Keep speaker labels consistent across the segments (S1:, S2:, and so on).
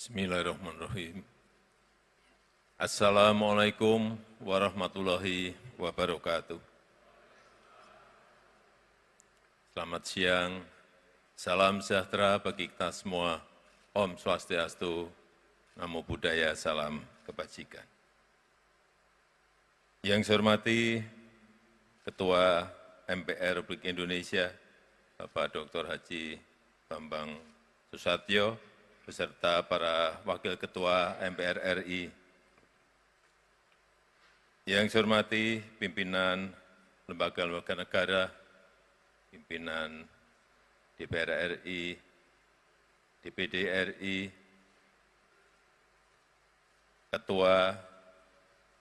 S1: Bismillahirrahmanirrahim. Assalamualaikum warahmatullahi wabarakatuh. Selamat siang, salam sejahtera bagi kita semua. Om Swastiastu, Namo Buddhaya, salam kebajikan. Yang saya hormati Ketua MPR Republik Indonesia, Bapak Dr. Haji Bambang Susatyo, beserta para Wakil Ketua MPR RI. Yang saya hormati pimpinan lembaga-lembaga negara, pimpinan DPR RI, DPD RI, Ketua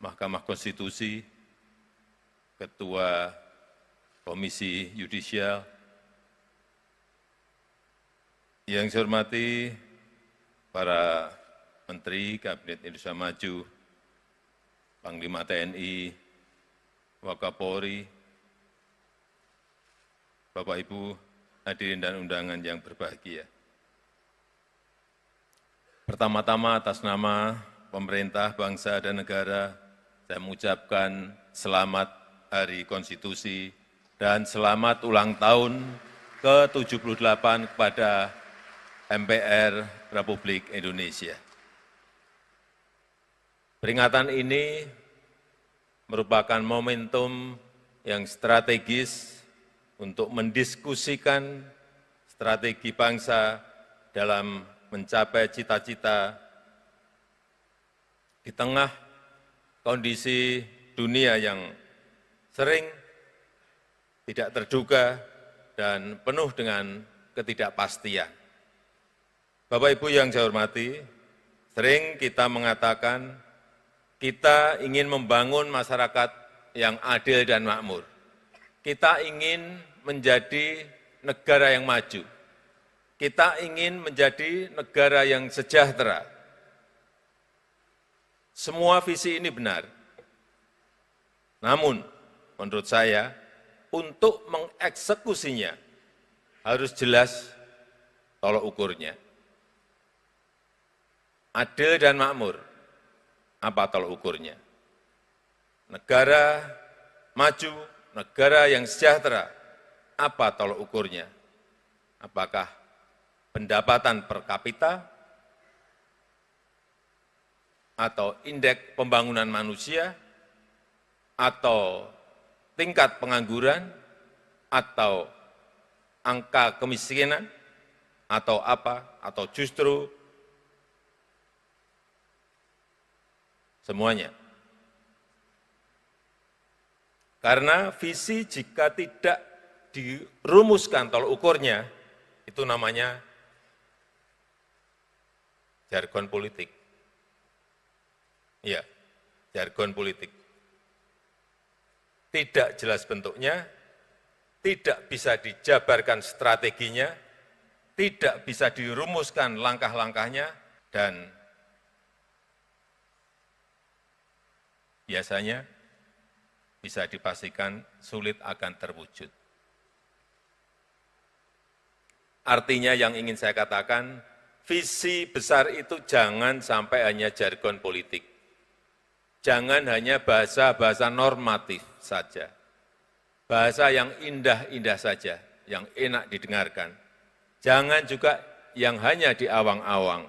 S1: Mahkamah Konstitusi, Ketua Komisi Yudisial. Yang saya hormati para Menteri Kabinet Indonesia Maju, Panglima TNI, Wakapolri, Bapak Ibu hadirin dan undangan yang berbahagia. Pertama-tama atas nama pemerintah, bangsa, dan negara, saya mengucapkan selamat Hari Konstitusi dan selamat ulang tahun ke-78 kepada MPR Republik Indonesia. Peringatan ini merupakan momentum yang strategis untuk mendiskusikan strategi bangsa dalam mencapai cita-cita di tengah kondisi dunia yang sering tidak terduga dan penuh dengan ketidakpastian. Bapak Ibu yang saya hormati, sering kita mengatakan kita ingin membangun masyarakat yang adil dan makmur. Kita ingin menjadi negara yang maju. Kita ingin menjadi negara yang sejahtera. Semua visi ini benar. Namun, menurut saya, untuk mengeksekusinya harus jelas tolak ukurnya. Adil dan makmur, apa tolak ukurnya? Negara maju, negara yang sejahtera, apa tolak ukurnya? Apakah pendapatan per kapita, atau indeks pembangunan manusia, atau tingkat pengangguran, atau angka kemiskinan, atau apa, atau justru semuanya. Karena visi jika tidak dirumuskan tolak ukurnya, itu namanya jargon politik. Iya, jargon politik. Tidak jelas bentuknya, tidak bisa dijabarkan strateginya, tidak bisa dirumuskan langkah-langkahnya, dan biasanya bisa dipastikan sulit akan terwujud. Artinya yang ingin saya katakan, visi besar itu jangan sampai hanya jargon politik. Jangan hanya bahasa-bahasa normatif saja. Bahasa yang indah-indah saja, yang enak didengarkan. Jangan juga yang hanya di awang-awang.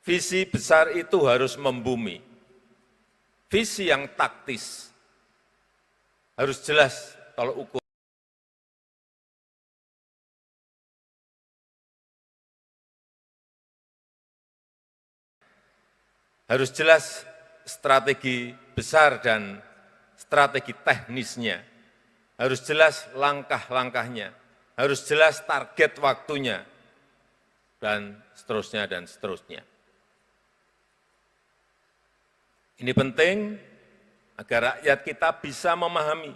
S1: Visi besar itu harus membumi. Visi yang taktis harus jelas tolak ukur. Harus jelas strategi besar dan strategi teknisnya. Harus jelas langkah-langkahnya. Harus jelas target waktunya. Dan seterusnya dan seterusnya. Ini penting agar rakyat kita bisa memahami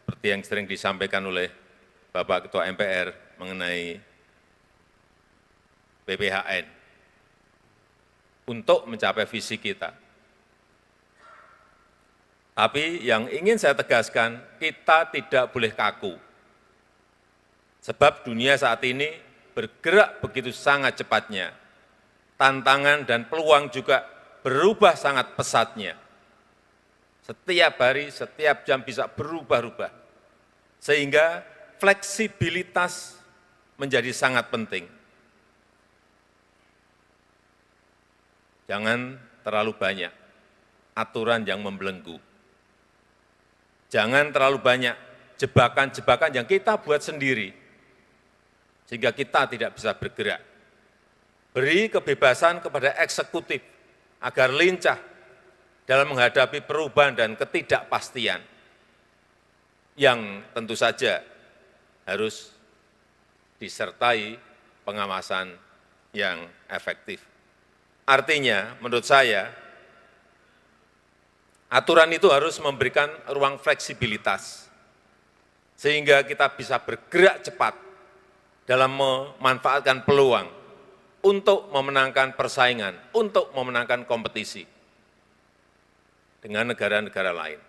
S1: seperti yang sering disampaikan oleh Bapak Ketua MPR mengenai BPHN. untuk mencapai visi kita. Tapi yang ingin saya tegaskan, kita tidak boleh kaku. Sebab dunia saat ini bergerak begitu sangat cepatnya. Tantangan dan peluang juga berubah sangat pesatnya. Setiap hari, setiap jam bisa berubah-ubah. Sehingga fleksibilitas menjadi sangat penting. Jangan terlalu banyak aturan yang membelenggu. Jangan terlalu banyak jebakan-jebakan yang kita buat sendiri, sehingga kita tidak bisa bergerak. Beri kebebasan kepada eksekutif agar lincah dalam menghadapi perubahan dan ketidakpastian yang tentu saja harus disertai pengawasan yang efektif. Artinya, menurut saya, aturan itu harus memberikan ruang fleksibilitas, sehingga kita bisa bergerak cepat dalam memanfaatkan peluang untuk memenangkan persaingan, untuk memenangkan kompetisi dengan negara-negara lain.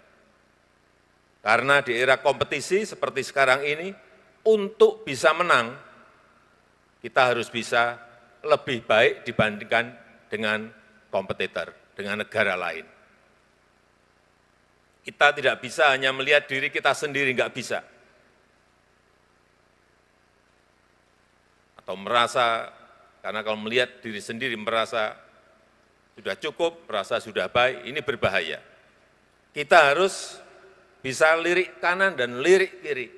S1: Karena di era kompetisi seperti sekarang ini, untuk bisa menang, kita harus bisa lebih baik dibandingkan dengan kompetitor, dengan negara lain. Kita tidak bisa hanya melihat diri kita sendiri, enggak bisa. Atau merasa, karena kalau melihat diri sendiri merasa sudah cukup, merasa sudah baik, ini berbahaya. Kita harus bisa lirik kanan dan lirik kiri.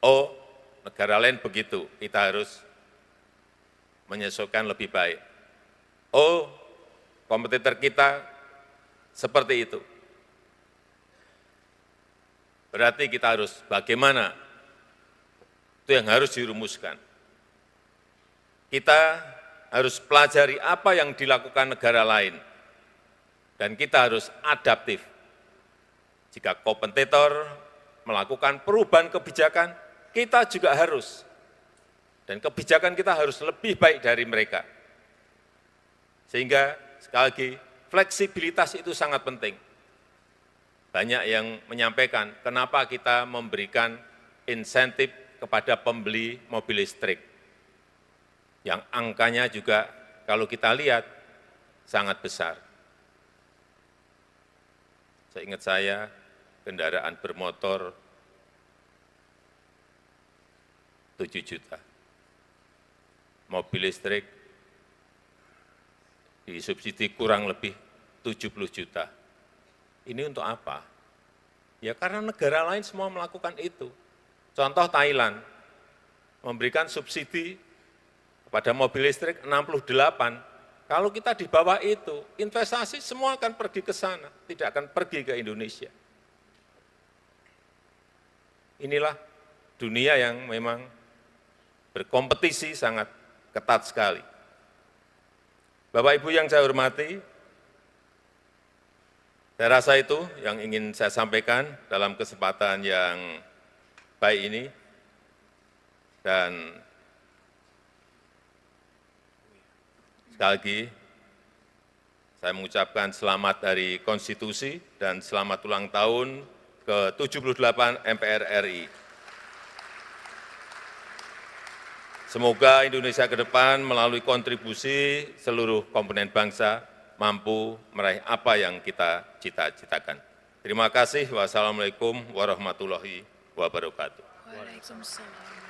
S1: Oh, negara lain begitu, kita harus menyesuaikan lebih baik. Oh, kompetitor kita seperti itu. Berarti kita harus bagaimana? Itu yang harus dirumuskan. Kita harus pelajari apa yang dilakukan negara lain. Dan kita harus adaptif. Jika kompetitor melakukan perubahan kebijakan, kita juga harus. Dan kebijakan kita harus lebih baik dari mereka. Sehingga sekali lagi, fleksibilitas itu sangat penting. Banyak yang menyampaikan, kenapa kita memberikan insentif kepada pembeli mobil listrik. Yang angkanya juga kalau kita lihat sangat besar. Seingat saya, kendaraan bermotor 7 juta. Mobil listrik disubsidi kurang lebih 70 juta. Ini untuk apa? Ya karena negara lain semua melakukan itu. Contoh Thailand, memberikan subsidi kepada mobil listrik 68. Kalau kita di bawah itu, investasi semua akan pergi ke sana, tidak akan pergi ke Indonesia. Inilah dunia yang memang berkompetisi sangat ketat sekali. Bapak Ibu yang saya hormati, saya rasa itu yang ingin saya sampaikan dalam kesempatan yang baik ini. Dan sekali lagi, saya mengucapkan selamat Hari Konstitusi dan selamat ulang tahun ke-78 MPR RI. Semoga Indonesia ke depan melalui kontribusi seluruh komponen bangsa mampu meraih apa yang kita cita-citakan. Terima kasih. Wassalamualaikum warahmatullahi wabarakatuh.
S2: Waalaikumsalam.